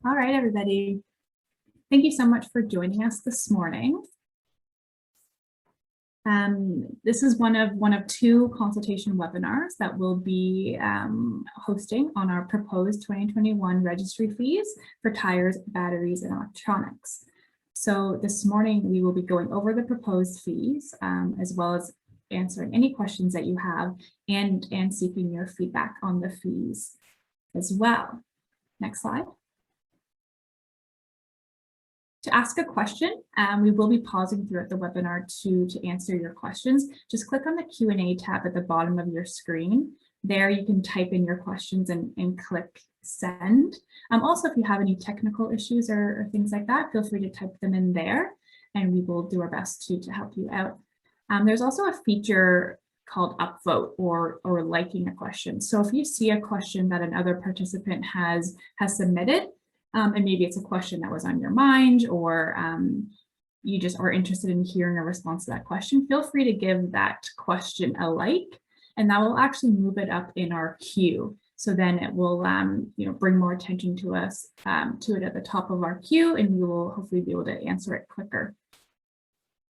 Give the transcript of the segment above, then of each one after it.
All right, everybody. Thank you so much for joining us this morning. This is one of two consultation webinars that we'll be hosting on our proposed 2021 registry fees for tires, batteries, and electronics. So this morning we will be going over the proposed fees as well as answering any questions that you have and seeking your feedback on the fees as well. Next slide. To ask a question, we will be pausing throughout the webinar to answer your questions. Just click on the Q&A tab at the bottom of your screen. There you can type in your questions and click send. Also, if you have any technical issues or things like that, feel free to type them in there and we will do our best to help you out. There's also a feature called upvote or liking a question. So if you see a question that another participant has submitted, and maybe it's a question that was on your mind or you just are interested in hearing a response to that question, feel free to give that question a like, and that will actually move it up in our queue. So then it will bring more attention to us, to it at the top of our queue, and we will hopefully be able to answer it quicker.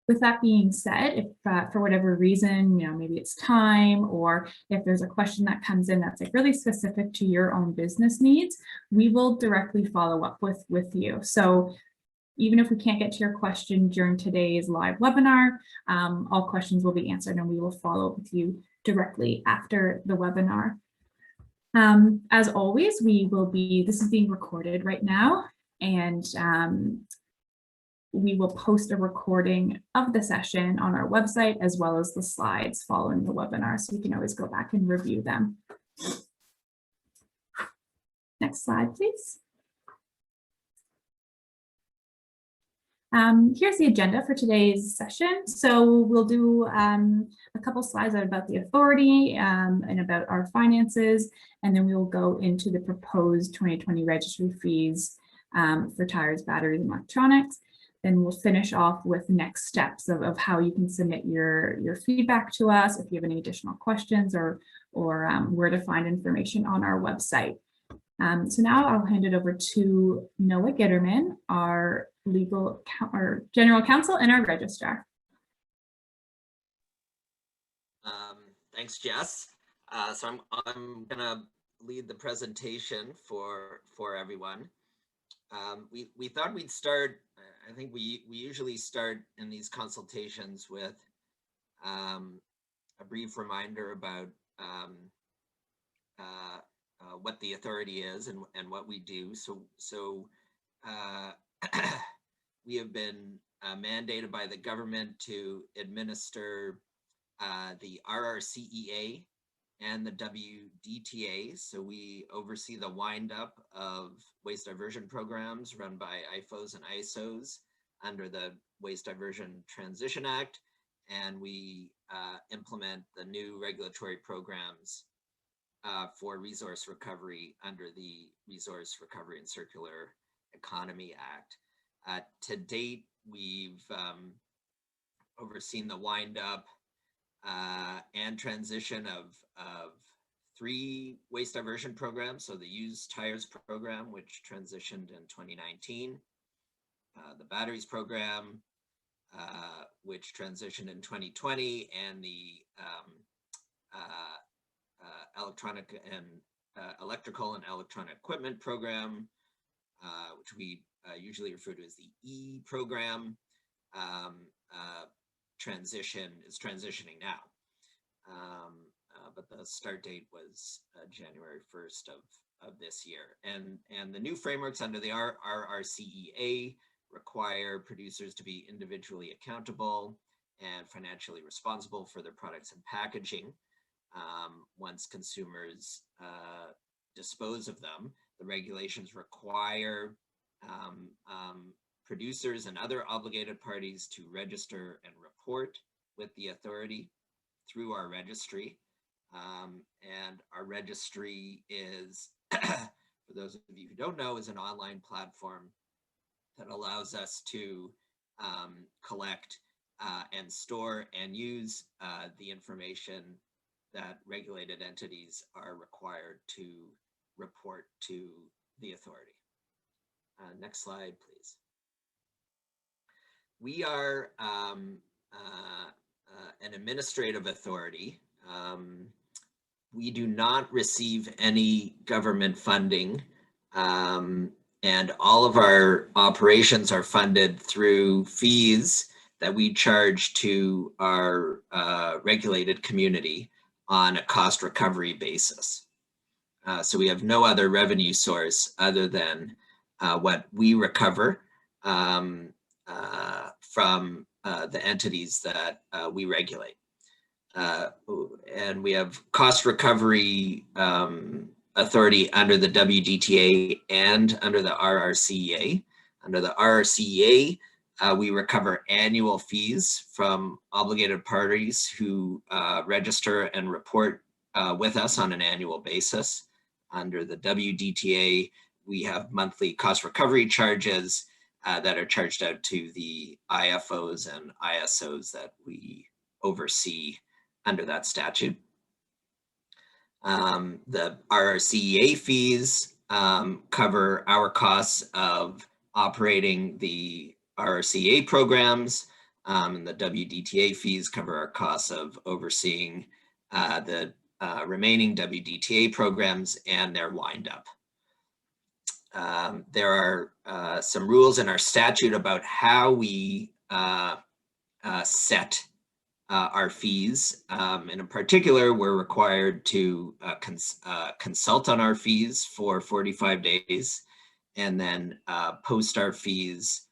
With that being said, if for whatever reason, maybe it's time, or if there's a question that comes in that's like really specific to your own business needs, we will directly follow up with you. So even if we can't get to your question during today's live webinar, all questions will be answered and we will follow up with you directly after the webinar. As always, this is being recorded right now, and we will post a recording of the session on our website as well as the slides following the webinar, so you can always go back and review them. Next slide, please. Here's the agenda for today's session. So we'll do a couple slides about the authority and about our finances, and then we will go into the proposed 2020 registry fees for tires, batteries, and electronics. Then we'll finish off with next steps of how you can submit your feedback to us if you have any additional questions or where to find information on our website. So now I'll hand it over to Noah Gitterman, our general counsel and our registrar. Thanks, Jess. So I'm gonna lead the presentation for everyone. We thought we'd start. I think we usually start in these consultations with a brief reminder about what the authority is and what we do. So we have been mandated by the government to administer the RRCEA and the WDTA. So we oversee the wind-up of waste diversion programs run by IFOs and ISOs under the Waste Diversion Transition Act, and we implement the new regulatory programs for resource recovery under the Resource Recovery and Circular Economy Act. To date, we've overseen the wind-up and transition of 3 waste diversion programs. So the used tires program, which transitioned in 2019, the batteries program, which transitioned in 2020, and the electrical and electronic equipment program, which we usually refer to as the E program, is transitioning now. But the start date was January 1st of this year. And the new frameworks under the RRCEA require producers to be individually accountable and financially responsible for their products and packaging once consumers dispose of them. The regulations require producers and other obligated parties to register and report with the authority through our registry. And our registry is, for those of you who don't know, is an online platform that allows us to collect and store and use the information that regulated entities are required to report to the authority. Next slide, please. We are an administrative authority. We do not receive any government funding, and all of our operations are funded through fees that we charge to our regulated community on a cost recovery basis. So we have no other revenue source other than what we recover from the entities that we regulate. And we have cost recovery authority under the WDTA and under the RRCEA. Under the RRCEA, we recover annual fees from obligated parties who register and report with us on an annual basis. Under the WDTA, we have monthly cost recovery charges that are charged out to the IFOs and ISOs that we oversee under that statute. The RRCEA fees cover our costs of operating the RRCEA programs, and the WDTA fees cover our costs of overseeing the remaining WDTA programs and their wind up. There are some rules in our statute about how we set our fees. And in particular, we're required to consult on our fees for 45 days and then post our fees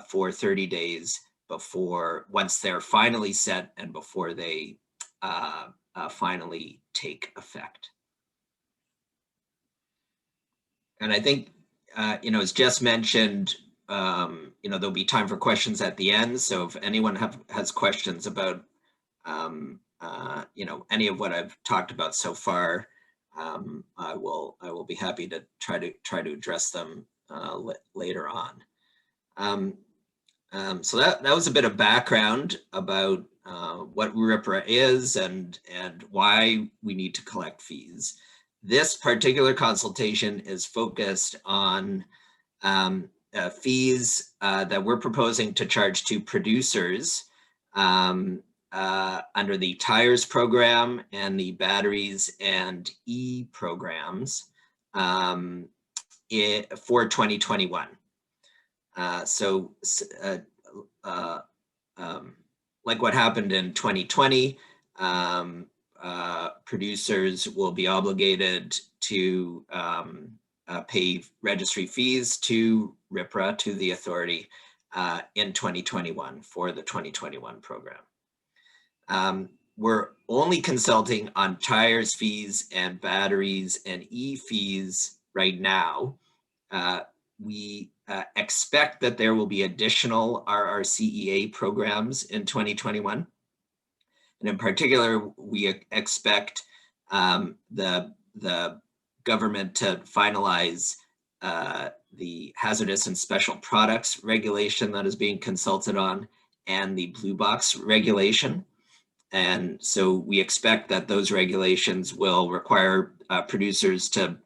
for 30 days before, once they're finally set and before they finally take effect. And I think, as Jess mentioned, there'll be time for questions at the end. So if anyone has questions about, any of what I've talked about so far, I will be happy to try to address them later on. So that was a bit of background about what RIPRA is and why we need to collect fees. This particular consultation is focused on fees that we're proposing to charge to producers under the tires program and the batteries and E programs for 2021. Like what happened in 2020, producers will be obligated to pay registry fees to RIPRA, to the authority, in 2021 for the 2021 program. We're only consulting on tires fees and batteries and E fees right now. We expect that there will be additional RRCEA programs in 2021. And in particular, we expect the government to finalize the hazardous and special products regulation that is being consulted on and the blue box regulation. And so we expect that those regulations will require producers to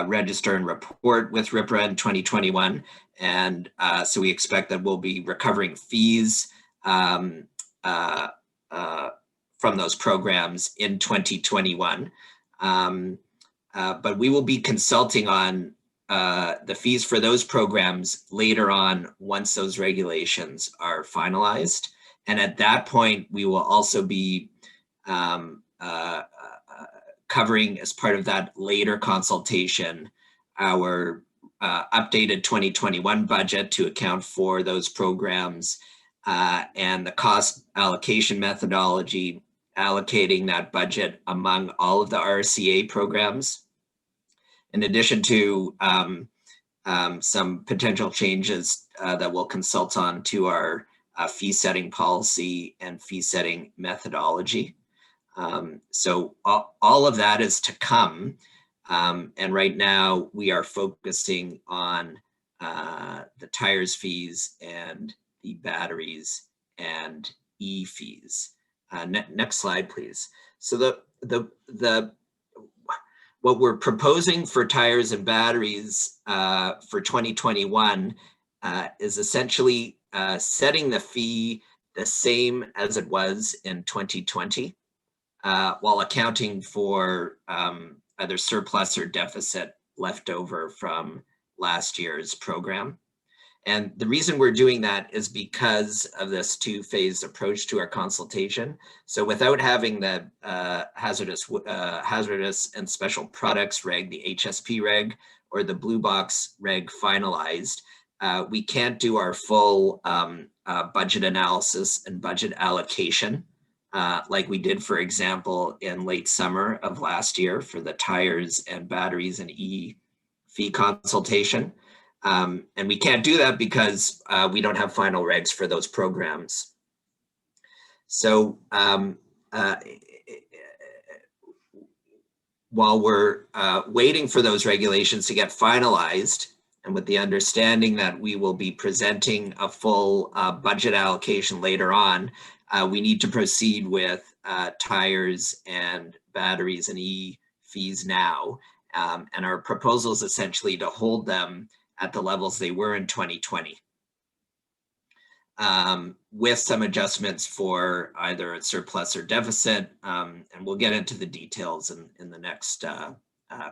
register and report with RIPRA in 2021. And so we expect that we'll be recovering fees from those programs in 2021. But we will be consulting on the fees for those programs later on once those regulations are finalized. And at that point, we will also be covering, as part of that later consultation, our updated 2021 budget to account for those programs and the cost allocation methodology, allocating that budget among all of the RCA programs, in addition to some potential changes that we'll consult on to our fee setting policy and fee setting methodology. So all of that is to come. And right now we are focusing on the tires fees and the batteries and E fees. Next slide, please. So what we're proposing for tires and batteries for 2021 is essentially setting the fee the same as it was in 2020, while accounting for either surplus or deficit left over from last year's program. And the reason we're doing that is because of this two-phase approach to our consultation. So without having the hazardous and special products reg, the HSP reg, or the blue box reg finalized, we can't do our full budget analysis and budget allocation like we did, for example, in late summer of last year for the tires and batteries and fee consultation. And we can't do that because we don't have final regs for those programs. So while we're waiting for those regulations to get finalized, and with the understanding that we will be presenting a full budget allocation later on, we need to proceed with tires and batteries and fees now. And our proposal is essentially to hold them at the levels they were in 2020, with some adjustments for either a surplus or deficit. And we'll get into the details in the next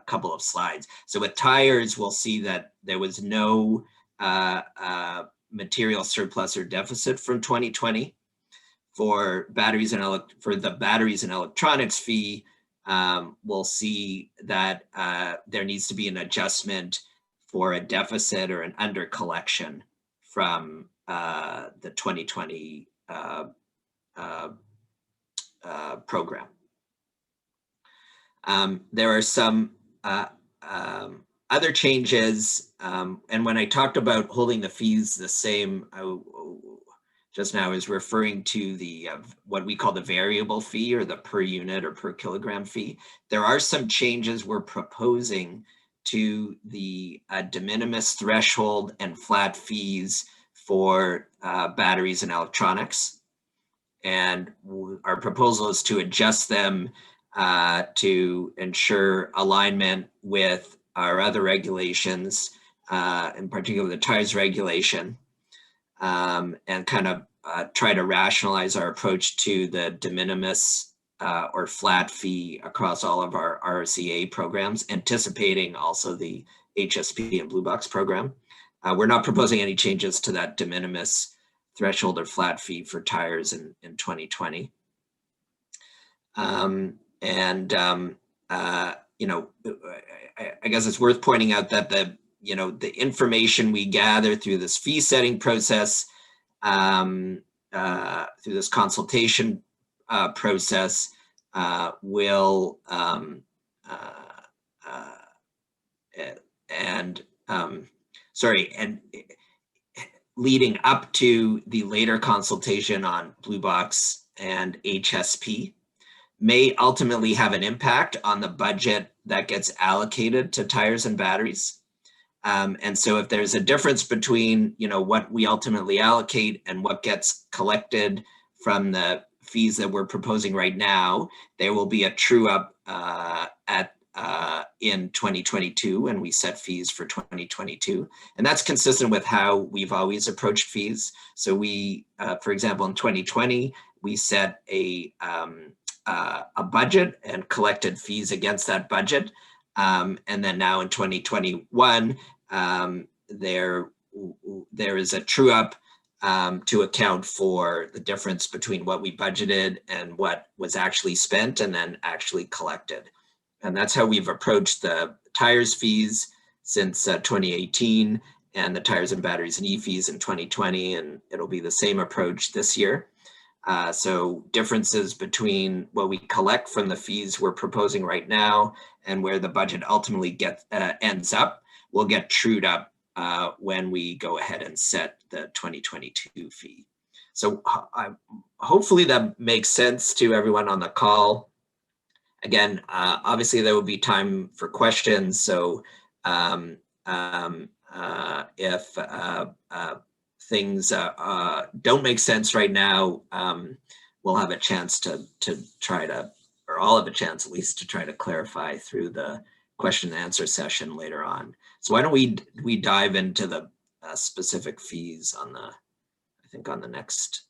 couple of slides. So with tires, we'll see that there was no material surplus or deficit from 2020. For batteries and the batteries and electronics fee, we'll see that there needs to be an adjustment for a deficit or an under collection from the 2020 program. There are some other changes, and when I talked about holding the fees the same, just now is referring to the what we call the variable fee, or the per unit or per kilogram fee. There are some changes we're proposing to the de minimis threshold and flat fees for batteries and electronics. And our proposal is to adjust them to ensure alignment with our other regulations, in particular the tires regulation, and kind of try to rationalize our approach to the de minimis or flat fee across all of our RCA programs, anticipating also the HSP and Blue Box program. We're not proposing any changes to that de minimis threshold or flat fee for tires in 2020. You know, I guess it's worth pointing out that the information we gather through this fee setting process, through this consultation process, will leading up to the later consultation on Blue Box and HSP may ultimately have an impact on the budget that gets allocated to tires and batteries. And so if there's a difference between, what we ultimately allocate and what gets collected from the fees that we're proposing right now, there will be a true up in 2022 when we set fees for 2022. And that's consistent with how we've always approached fees. So we, for example, in 2020, we set a budget and collected fees against that budget. And then now in 2021, there is a true up to account for the difference between what we budgeted and what was actually spent and then actually collected. And that's how we've approached the tires fees since 2018, and the tires and batteries and fees in 2020, and it'll be the same approach this year. So differences between what we collect from the fees we're proposing right now and where the budget ultimately ends up will get trued up when we go ahead and set the 2022 fee. So hopefully that makes sense to everyone on the call. Again, obviously there will be time for questions. So if things don't make sense right now, we'll have a chance to try to, or I'll have a chance at least to try to clarify through the question and answer session later on. So why don't we dive into the specific fees on the, I think on the next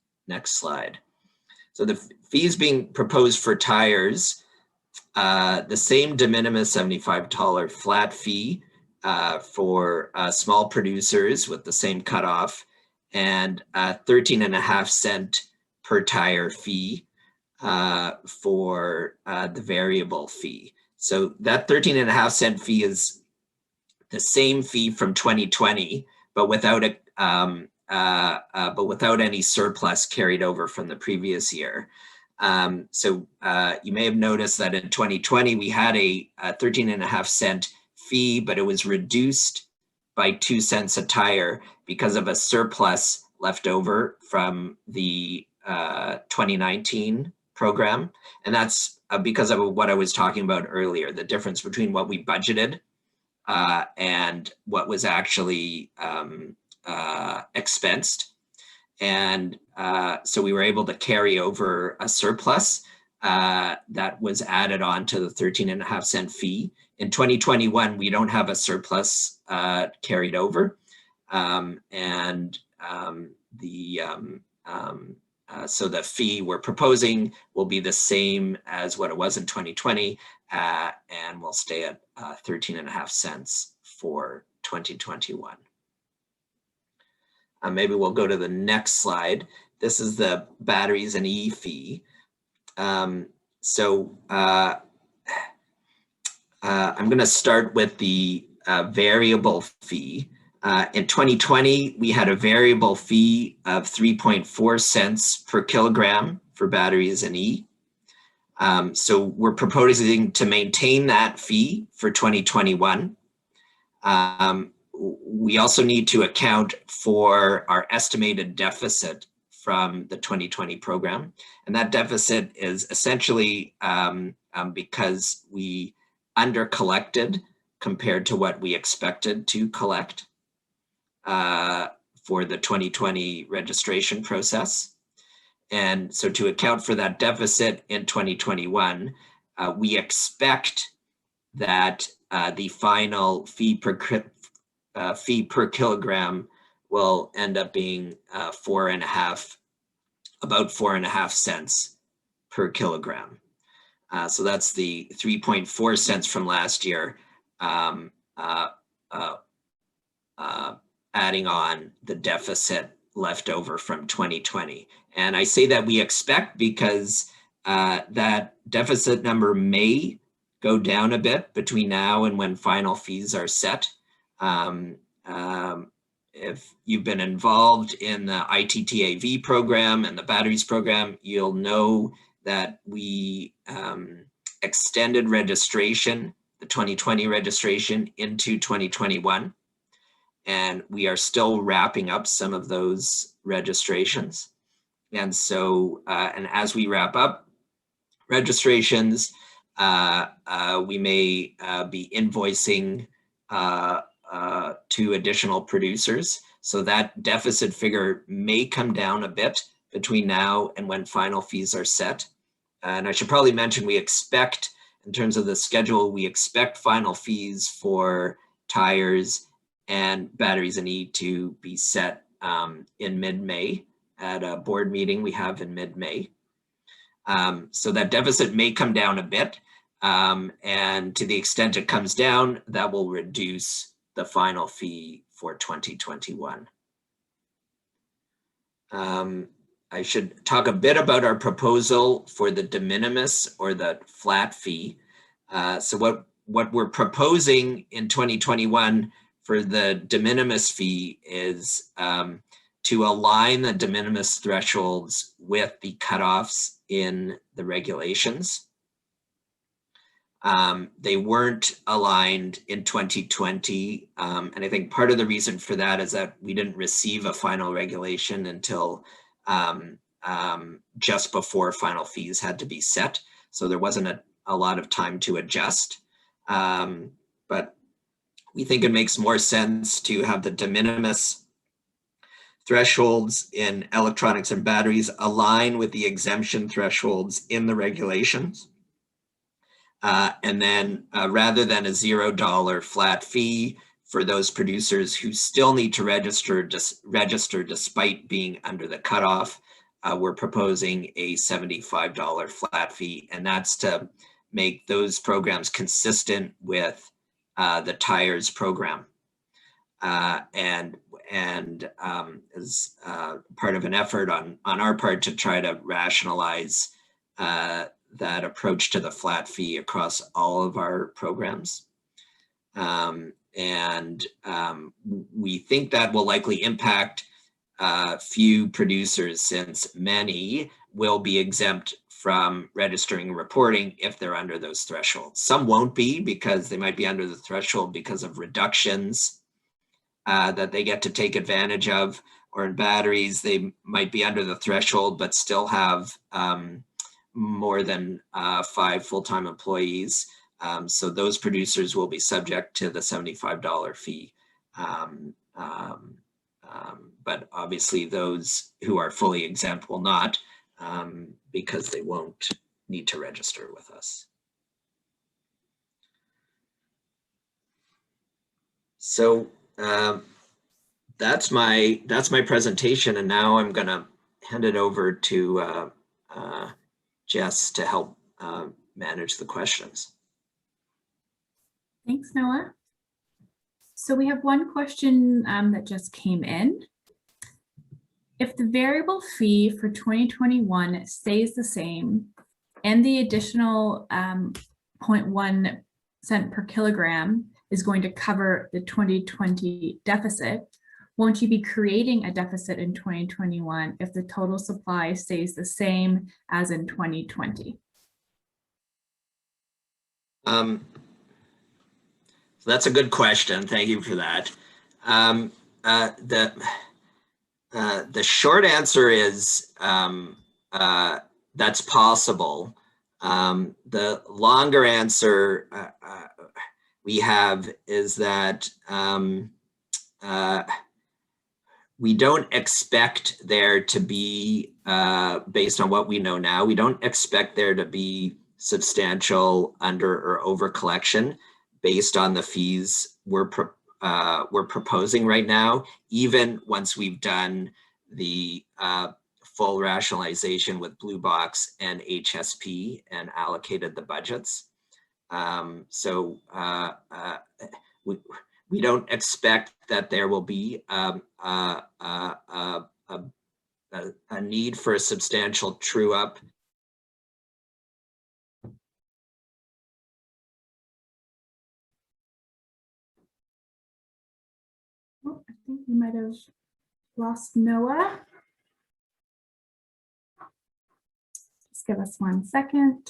slide. So the fees being proposed for tires, the same de minimis $75 flat fee for small producers with the same cutoff, and 13.5 cent per tire fee for the variable fee. So that 13.5 cent fee is the same fee from 2020, but without any surplus carried over from the previous year. So you may have noticed that in 2020 we had a 13.5 cent fee, but it was reduced by 2 cents a tire because of a surplus left over from the 2019 program. And that's because of what I was talking about earlier, the difference between what we budgeted and what was actually expensed. And so we were able to carry over a surplus that was added on to the 13.5 cent fee. In 2021, we don't have a surplus carried over. So the fee we're proposing will be the same as what it was in 2020, and will stay at 13.5 cents for 2021. Maybe we'll go to the next slide. This is the batteries and E fee. I'm going to start with the variable fee. In 2020, we had a variable fee of 3.4 cents per kilogram for batteries and E. So we're proposing to maintain that fee for 2021. We also need to account for our estimated deficit from the 2020 program. And that deficit is essentially because we under-collected compared to what we expected to collect for the 2020 registration process. And so to account for that deficit in 2021, we expect that the final fee per kilogram will end up being about 4.5 cents per kilogram. So that's the 3.4 cents from last year, adding on the deficit left over from 2020. And I say that we expect because that deficit number may go down a bit between now and when final fees are set. If you've been involved in the ITTAV program and the batteries program, you'll know that we extended registration, the 2020 registration, into 2021. And we are still wrapping up some of those registrations. And so, and as we wrap up registrations, we may be invoicing to additional producers. So that deficit figure may come down a bit between now and when final fees are set. And I should probably mention, we expect, in terms of the schedule, we expect final fees for tires and batteries and E to be set in mid-May at a board meeting we have in mid-May. So that deficit may come down a bit. And to the extent it comes down, that will reduce the final fee for 2021. I should talk a bit about our proposal for the de minimis or the flat fee. So what we're proposing in 2021 for the de minimis fee is to align the de minimis thresholds with the cutoffs in the regulations. They weren't aligned in 2020. And I think part of the reason for that is that we didn't receive a final regulation until just before final fees had to be set. So there wasn't a lot of time to adjust. But we think it makes more sense to have the de minimis thresholds in electronics and batteries align with the exemption thresholds in the regulations. And then rather than a $0 flat fee for those producers who still need to register despite being under the cutoff, we're proposing a $75 flat fee, and that's to make those programs consistent with the tires program. And as part of an effort on our part to try to rationalize that approach to the flat fee across all of our programs. We think that will likely impact few producers, since many will be exempt from registering and reporting if they're under those thresholds. Some won't be, because they might be under the threshold because of reductions that they get to take advantage of, or in batteries, they might be under the threshold but still have more than 5 full-time employees. So those producers will be subject to the $75 fee. But obviously those who are fully exempt will not, because they won't need to register with us. So that's my presentation, and now I'm gonna hand it over to Jess to help manage the questions. Thanks, Noah. So we have one question that just came in. If the variable fee for 2021 stays the same and the additional 0.1 cent per kilogram is going to cover the 2020 deficit, won't you be creating a deficit in 2021 if the total supply stays the same as in 2020? So that's a good question. Thank you for that. The short answer is that's possible. The longer answer we have is that we don't expect there to be, based on what we know now, we don't expect there to be substantial under or over collection based on the fees we're proposing right now, even once we've done the full rationalization with Blue Box and HSP and allocated the budgets. So we don't expect that there will be a need for a substantial true up. Oh, I think we might have lost Noah. Just give us 1 second.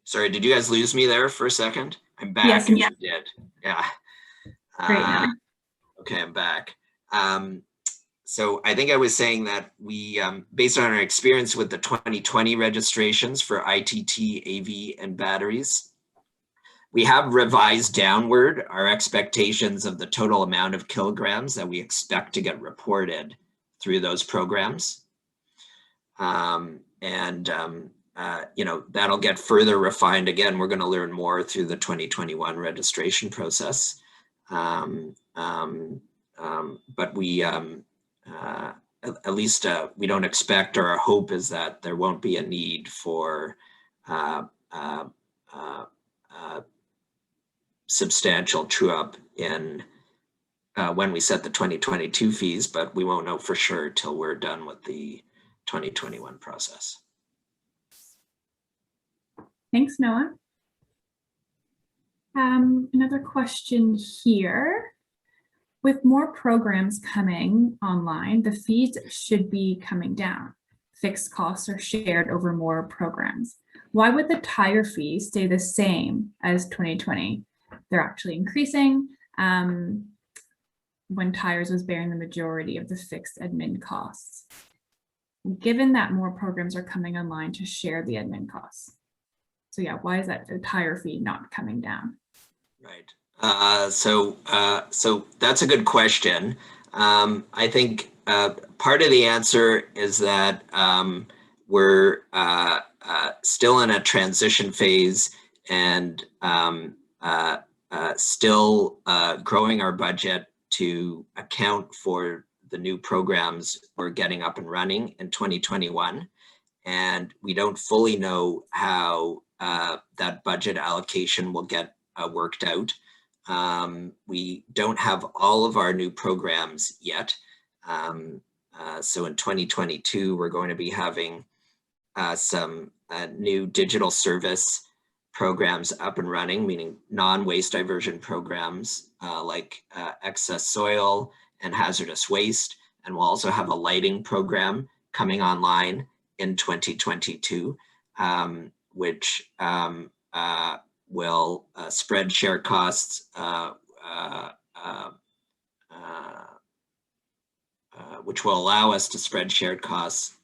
Sorry, did you guys lose me there for a second? I'm back. Yes, if you did. Yeah. Great. Okay, I'm back. So I think I was saying that we, based on our experience with the 2020 registrations for ITT, AV, and batteries, we have revised downward our expectations of the total amount of kilograms that we expect to get reported through those programs. You know, that'll get further refined. Again, we're going to learn more through the 2021 registration process. But we, at least we don't expect, or our hope is that there won't be a need for substantial true up in when we set the 2022 fees, but we won't know for sure till we're done with the 2021 process. Thanks, Noah. Another question here. With more programs coming online, the fees should be coming down. Fixed costs are shared over more programs. Why would the tire fees stay the same as 2020? They're actually increasing. when tires was bearing the majority of the fixed admin costs. Given that more programs are coming online to share the admin costs. So yeah, why is that the tire fee not coming down? Right. So that's a good question. I think part of the answer is that we're still in a transition phase and still growing our budget to account for the new programs we're getting up and running in 2021. And we don't fully know how that budget allocation will get worked out. We don't have all of our new programs yet. So in 2022, we're going to be having some new digital service programs up and running, meaning non-waste diversion programs like excess soil and hazardous waste. And we'll also have a lighting program coming online in 2022, which will spread shared costs, which will allow us to spread shared costs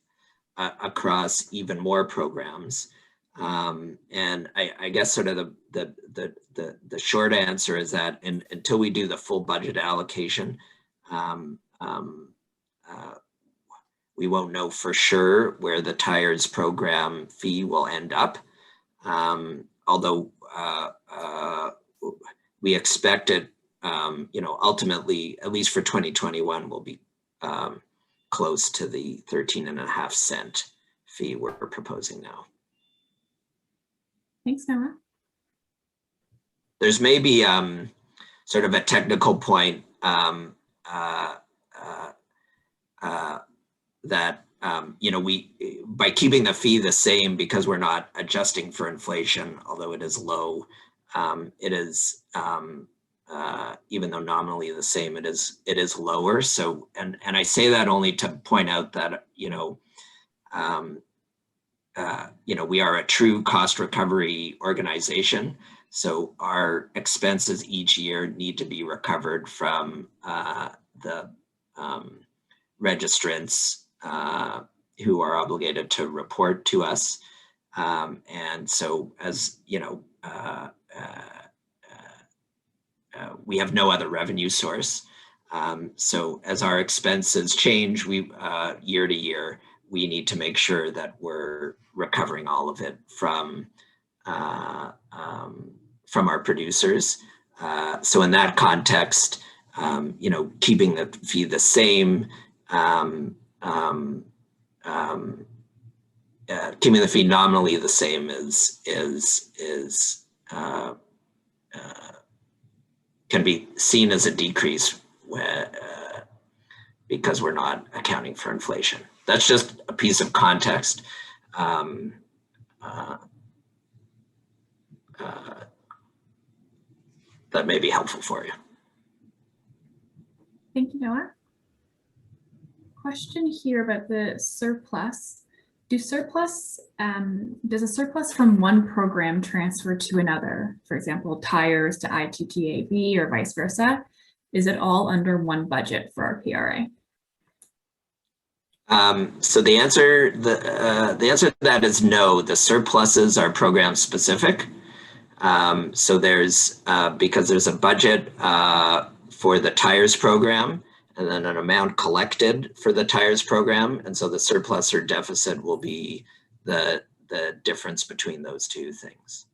across even more programs. And I guess sort of the short answer is that until we do the full budget allocation, we won't know for sure where the tires program fee will end up. Although we expect it, ultimately, at least for 2021, will be close to the 13.5-cent fee we're proposing now. Thanks, Noah. There's maybe sort of a technical point that we, by keeping the fee the same, because we're not adjusting for inflation, although it is low, it is even though nominally the same, it is lower. So and I say that only to point out that we are a true cost recovery organization. So our expenses each year need to be recovered from the registrants who are obligated to report to us. And so as we have no other revenue source. So as our expenses change, year to year, we need to make sure that we're recovering all of it from our producers. So in that context, keeping the fee the same, keeping the fee nominally the same can be seen as a decrease because we're not accounting for inflation. That's just a piece of context. That may be helpful for you. Thank you, Noah. Question here about the surplus. Does a surplus from one program transfer to another? For example, tires to ITTAV or vice versa? Is it all under one budget for our PRA? So the answer to that is no. The surpluses are program specific. So there's because there's a budget for the tires program, and then an amount collected for the tires program, and so the surplus or deficit will be the difference between those two things.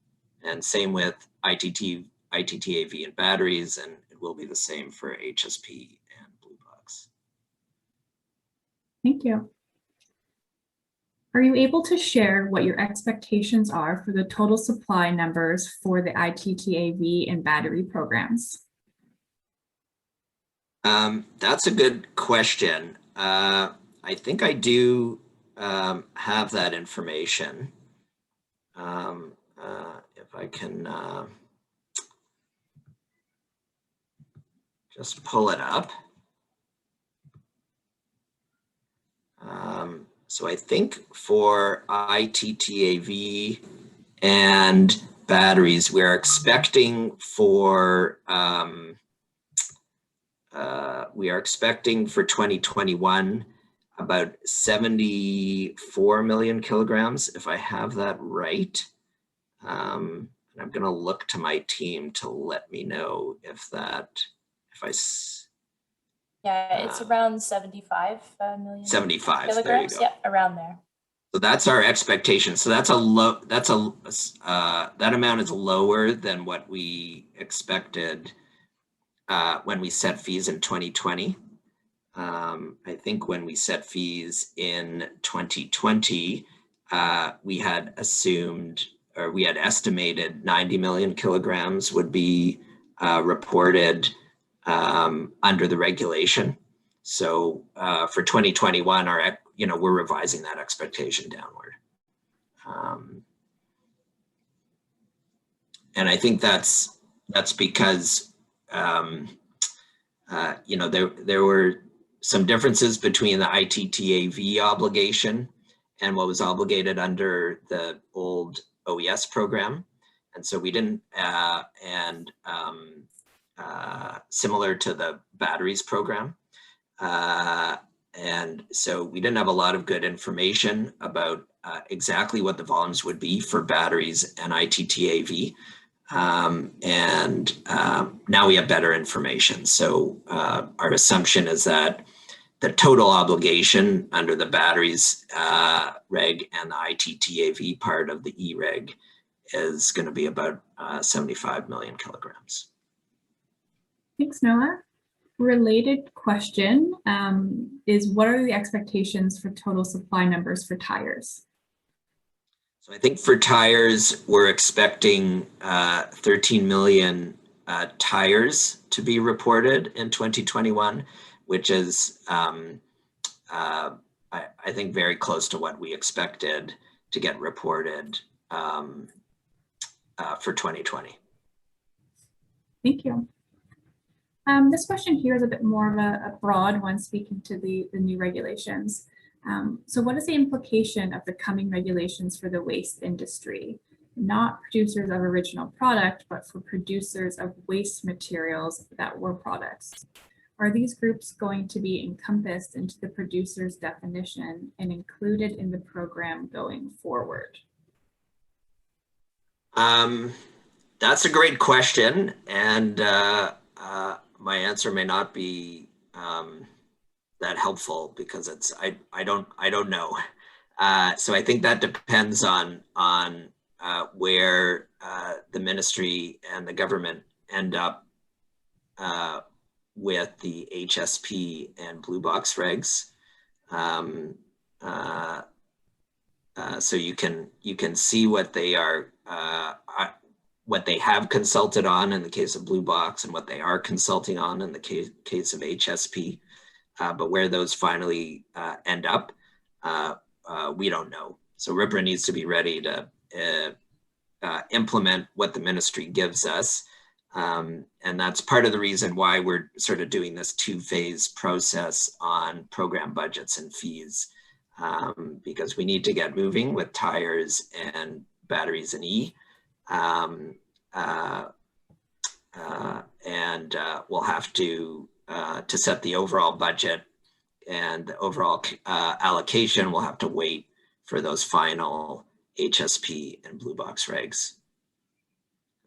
And same with ITTAV and batteries, and it will be the same for HSP and Blue Box. Thank you. Are you able to share what your expectations are for the total supply numbers for the ITTAV and battery programs? That's a good question. I think I do have that information. If I can just pull it up. So I think for ITTAV and batteries, we're expecting for we are expecting for 2021 about 74 million kilograms, if I have that right. And I'm going to look to my team to let me know if yeah, it's around 75 million 75 kilograms. There you go. Yeah, around there. So that's our expectation. So that's that amount is lower than what we expected when we set fees in 2020. I think when we set fees in 2020, we had assumed, or we had estimated 90 million kilograms would be reported under the regulation. So for 2021, we're revising that expectation downward. And I think that's because there were some differences between the ITTAV obligation and what was obligated under the old OES program. And so we didn't, similar to the batteries program. And so we didn't have a lot of good information about exactly what the volumes would be for batteries and ITTAV. Now we have better information. So our assumption is that the total obligation under the batteries reg and the ITTAV part of the E-reg is going to be about 75 million kilograms. Thanks, Noah. Related question is, what are the expectations for total supply numbers for tires? So I think for tires, we're expecting 13 million tires to be reported in 2021, which is, I think, very close to what we expected to get reported for 2020. Thank you. This question here is a bit more of a broad one, speaking to the new regulations. So what is the implication of the coming regulations for the waste industry? Not producers of original product, but for producers of waste materials that were products. Are these groups going to be encompassed into the producer's definition and included in the program going forward? That's a great question. And my answer may not be that helpful because I don't know. So I think that depends on where the ministry and the government end up with the HSP and blue box regs. So you can see what they are, what they have consulted on in the case of blue box and what they are consulting on in the case of HSP. But where those finally end up, we don't know. So RIPRA needs to be ready to implement what the ministry gives us. And that's part of the reason why we're sort of doing this two-phase process on program budgets and fees, because we need to get moving with tires and batteries and E. We'll have to set the overall budget and the overall allocation. We'll have to wait for those final HSP and blue box regs,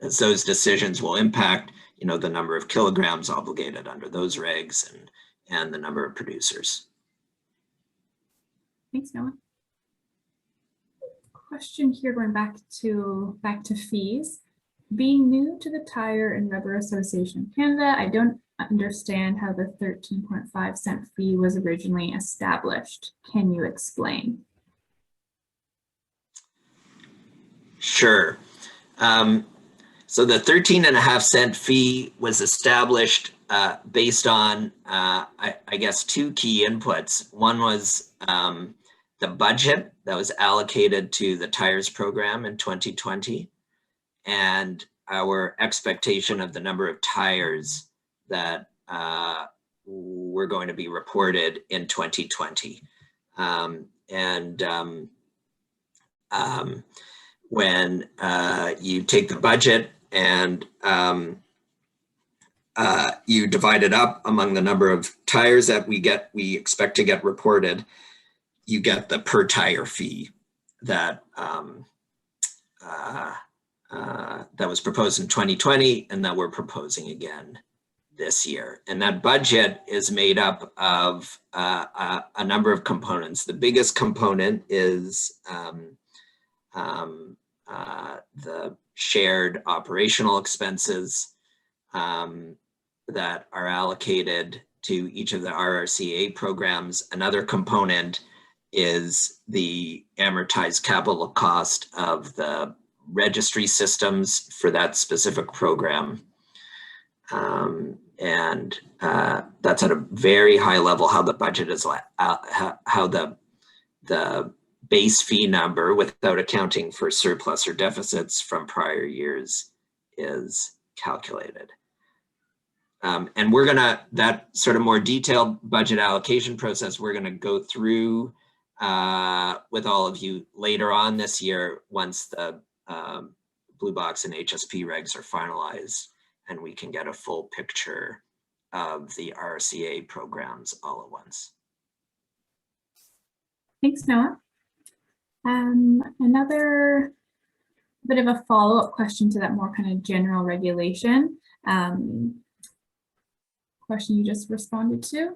as those decisions will impact, the number of kilograms obligated under those regs and the number of producers. Thanks, Noah. Question here, going back to fees. Being new to the Tire and Rubber Association of Canada, I don't understand how the 13.5 cent fee was originally established. Can you explain? Sure. So the 13.5 cent fee was established based on, I guess, two key inputs. One was the budget that was allocated to the tires program in 2020, and our expectation of the number of tires that were going to be reported in 2020. When you take the budget and you divide it up among the number of tires that we expect to get reported, you get the per tire fee that that was proposed in 2020 and that we're proposing again this year. And that budget is made up of a number of components. The biggest component is the shared operational expenses that are allocated to each of the RRCA programs. Another component is the amortized capital cost of the registry systems for that specific program. And that's at a very high level how the budget is, how the base fee number without accounting for surplus or deficits from prior years is calculated. And we're gonna, that sort of more detailed budget allocation process, we're gonna go through with all of you later on this year once the Blue Box and HSP regs are finalized and we can get a full picture of the RCA programs all at once. Thanks, Noah. Another bit of a follow-up question to that more kind of general regulation question you just responded to.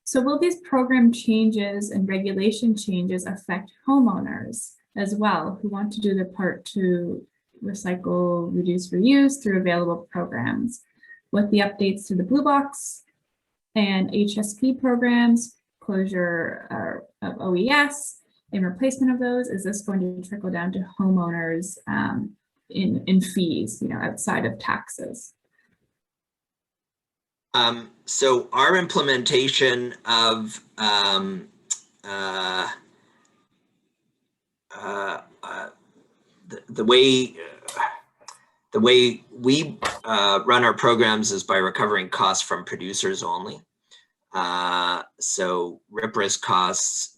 So will these program changes and regulation changes affect homeowners as well who want to do their part to recycle, reduce, reuse through available programs? With the updates to the Blue Box and HSP programs, closure of OES, and replacement of those, is this going to trickle down to homeowners in fees, you know, outside of taxes? So our implementation of the way we run our programs is by recovering costs from producers only. So RIP risk costs,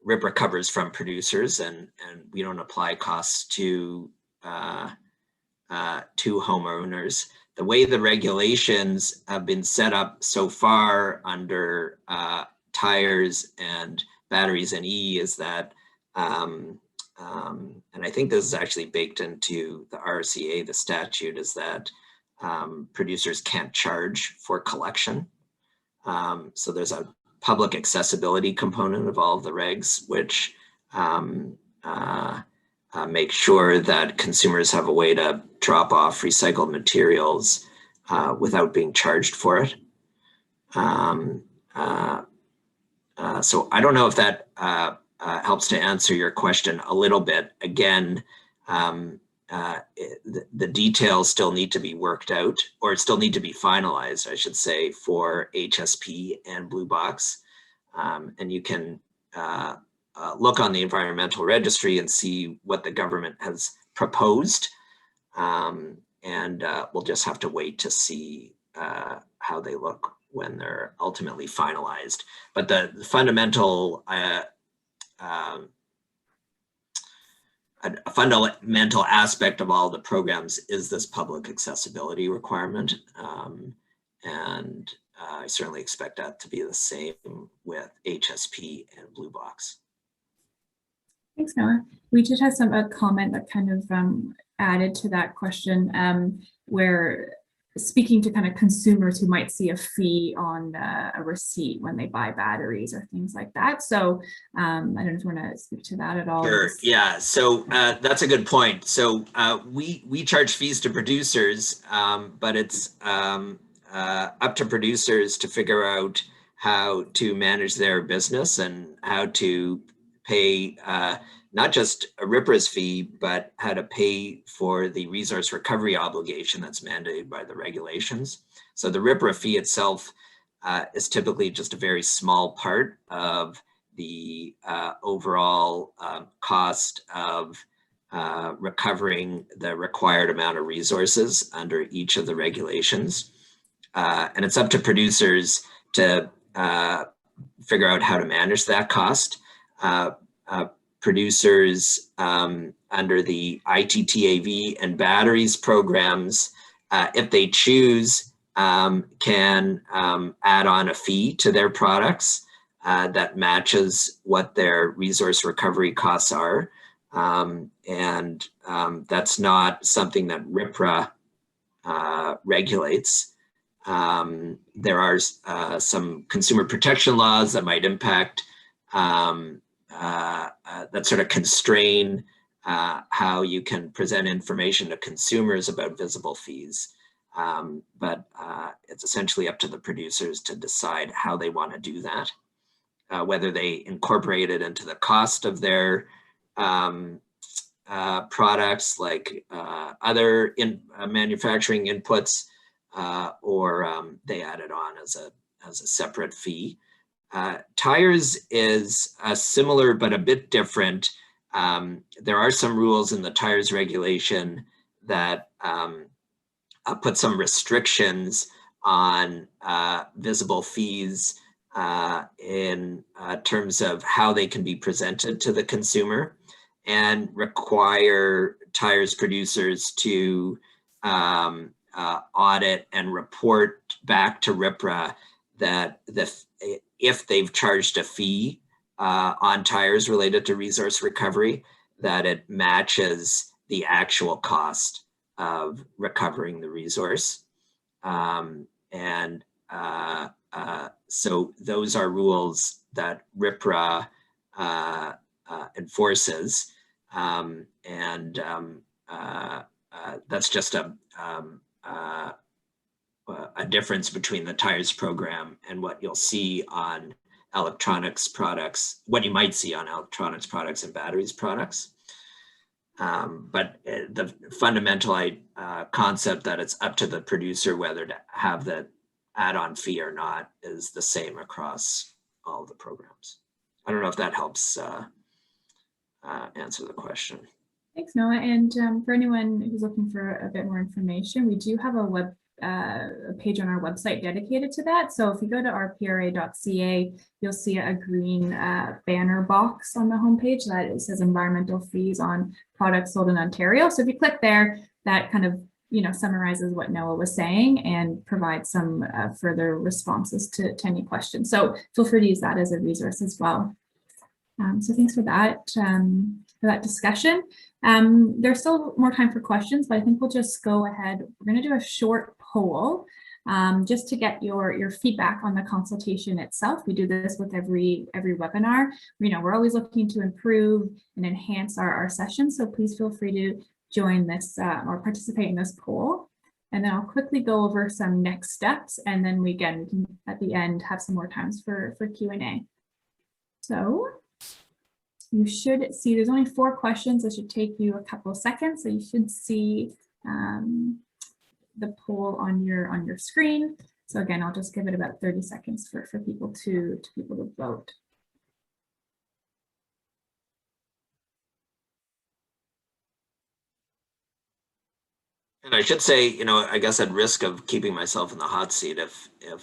RIP recovers from producers, and we don't apply costs to homeowners. The way the regulations have been set up so far under tires and batteries and E is that, and I think this is actually baked into the RCA, the statute, is that producers can't charge for collection. So there's a public accessibility component of all of the regs, which make sure that consumers have a way to drop off recycled materials without being charged for it. So I don't know if that helps to answer your question a little bit. Again, the details still need to be worked out, or still need to be finalized, I should say, for HSP and Blue Box. And you can look on the environmental registry and see what the government has proposed. And we'll just have to wait to see how they look when they're ultimately finalized. But the fundamental a fundamental aspect of all the programs is this public accessibility requirement. And I certainly expect that to be the same with HSP and Blue Box. Thanks, Noah. We did have a comment that kind of added to that question, where speaking to kind of consumers who might see a fee on a receipt when they buy batteries or things like that. So I don't know if you want to speak to that at all. Sure. Yeah. So that's a good point. So we charge fees to producers, but it's up to producers to figure out how to manage their business and how to pay not just a RIPRA's fee, but how to pay for the resource recovery obligation that's mandated by the regulations. So the RIPRA fee itself is typically just a very small part of the overall cost of recovering the required amount of resources under each of the regulations. And it's up to producers to figure out how to manage that cost. Producers under the ITTAV and batteries programs, if they choose, can add on a fee to their products that matches what their resource recovery costs are. That's not something that RIPRA regulates. There are some consumer protection laws that might impact, that sort of constrain how you can present information to consumers about visible fees. But it's essentially up to the producers to decide how they want to do that, whether they incorporate it into the cost of their products, like other manufacturing inputs, or they add it on as a separate fee. Tires is similar but a bit different. There are some rules in the tires regulation that put some restrictions on visible fees in terms of how they can be presented to the consumer, and require tires producers to audit and report back to RIPRA that if they've charged a fee on tires related to resource recovery, that it matches the actual cost of recovering the resource. So those are rules that RIPRA enforces, that's just a difference between the tires program and what you'll see on electronics products, what you might see on electronics products and batteries products. But the fundamental concept that it's up to the producer whether to have the add-on fee or not is the same across all the programs. I don't know if that helps answer the question. Thanks, Noah. And for anyone who's looking for a bit more information, we do have a page on our website dedicated to that. So if you go to rpra.ca, you'll see a green banner box on the homepage that it says environmental fees on products sold in Ontario. So if you click there, that kind of summarizes what Noah was saying and provides some further responses to any questions. So feel free to use that as a resource as well. So thanks for that discussion. There's still more time for questions, but I think we'll just go ahead. We're going to do a short poll just to get your feedback on the consultation itself. We do this with every webinar. We're always looking to improve and enhance our sessions, so please feel free to join this or participate in this poll. And then I'll quickly go over some next steps, and then we can at the end have some more times for Q&A. So you should see there's only 4 questions. It should take you a couple of seconds. So you should see the poll on your screen. So again, I'll just give it about 30 seconds for people to vote. And I should say, I guess at risk of keeping myself in the hot seat, if you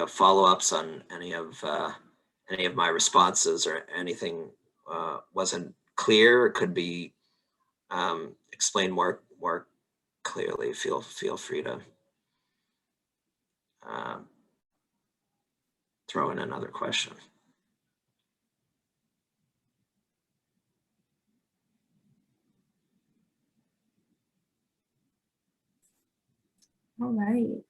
have follow-ups on any of my responses or anything wasn't clear, it could be explained more clearly, feel free to throw in another question. All right.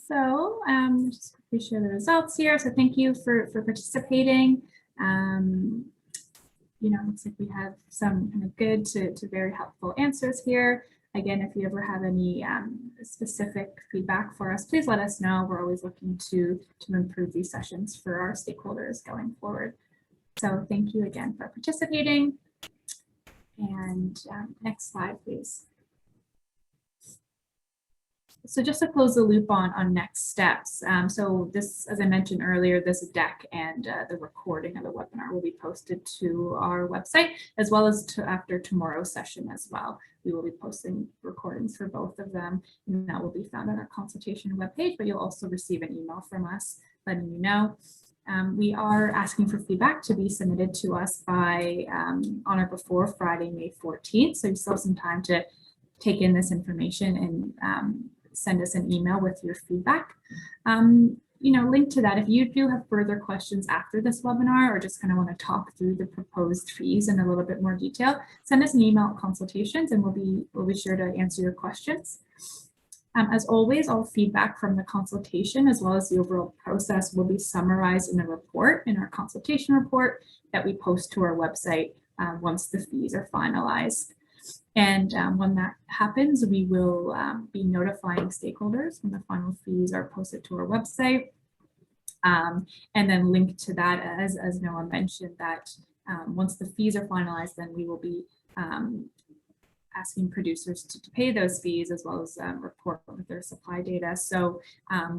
So just quickly share the results here. So thank you for participating. Looks like we have some kind of good to very helpful answers here. Again, if you ever have any specific feedback for us, please let us know. We're always looking to improve these sessions for our stakeholders going forward. So thank you again for participating. And next slide, please. So just to close the loop on next steps. So this, as I mentioned earlier, this deck and the recording of the webinar will be posted to our website, as well as after tomorrow's session as well. We will be posting recordings for both of them, and that will be found on our consultation webpage, but you'll also receive an email from us letting you know. We are asking for feedback to be submitted to us by on or before Friday, May 14th. So you still have some time to take in this information and send us an email with your feedback. Linked to that, if you do have further questions after this webinar or just kind of want to talk through the proposed fees in a little bit more detail, send us an email at consultations and we'll be sure to answer your questions. As always, all feedback from the consultation as well as the overall process will be summarized in a report, in our consultation report that we post to our website once the fees are finalized. And when that happens, we will be notifying stakeholders when the final fees are posted to our website. And then linked to that, as Noah mentioned, that once the fees are finalized, then we will be asking producers to pay those fees as well as report with their supply data. So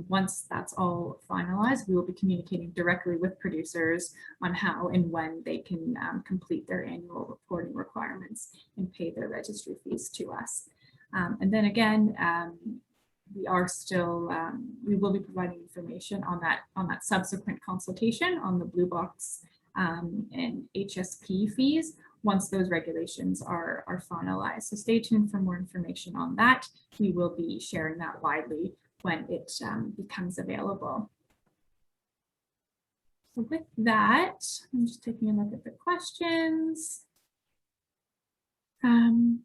once that's all finalized, we will be communicating directly with producers on how and when they can complete their annual reporting requirements and pay their registry fees to us. And then again, we are still, we will be providing information on that subsequent consultation on the Blue Box and HSP fees once those regulations are finalized. So stay tuned for more information on that. We will be sharing that widely when it becomes available. So with that, I'm just taking a look at the questions. I'm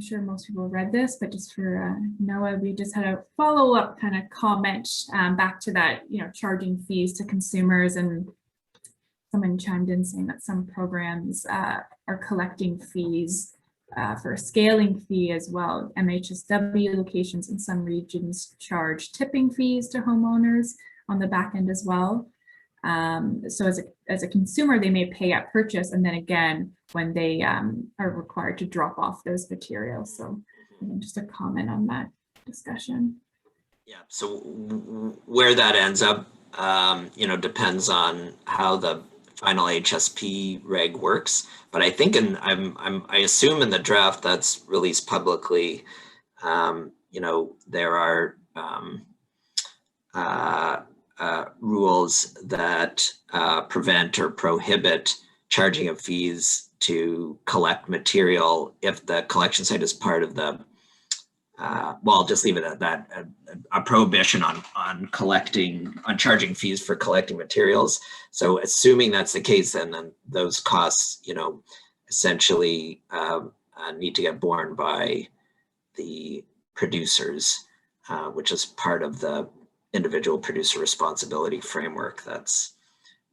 sure most people read this, but just for Noah, we just had a follow-up kind of comment back to that, charging fees to consumers, and someone chimed in saying that some programs are collecting fees for a scaling fee as well. MHSW locations in some regions charge tipping fees to homeowners on the back end as well. So as a consumer, they may pay at purchase, and then again when they are required to drop off those materials. So just a comment on that discussion. Yeah. So where that ends up, depends on how the final HSP reg works. But I think, I assume in the draft that's released publicly, there are rules that prevent or prohibit charging of fees to collect material if the collection site is part of the, well, I'll just leave it at that, a prohibition on charging fees for collecting materials. So assuming that's the case, then those costs, essentially need to get borne by the producers, which is part of the individual producer responsibility framework that's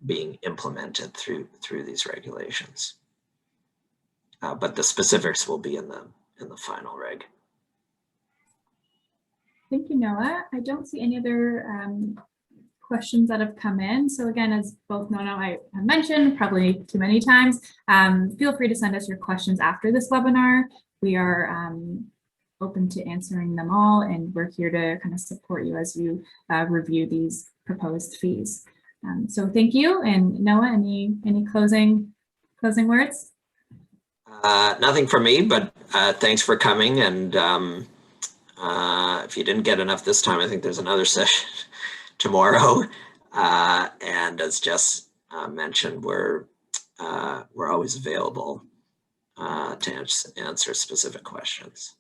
being implemented through these regulations. But the specifics will be in the final reg. Thank you, Noah. I don't see any other questions that have come in. So again, as both Noah and I have mentioned probably too many times, feel free to send us your questions after this webinar. We are open to answering them all, and we're here to kind of support you as you review these proposed fees. So thank you. And Noah, any closing words? Nothing for me, but thanks for coming. And if you didn't get enough this time, I think there's another session tomorrow. And as Jess mentioned, we're always available to answer specific questions.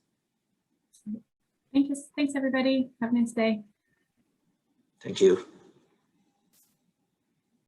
Thanks everybody. Have a nice day. Thank you.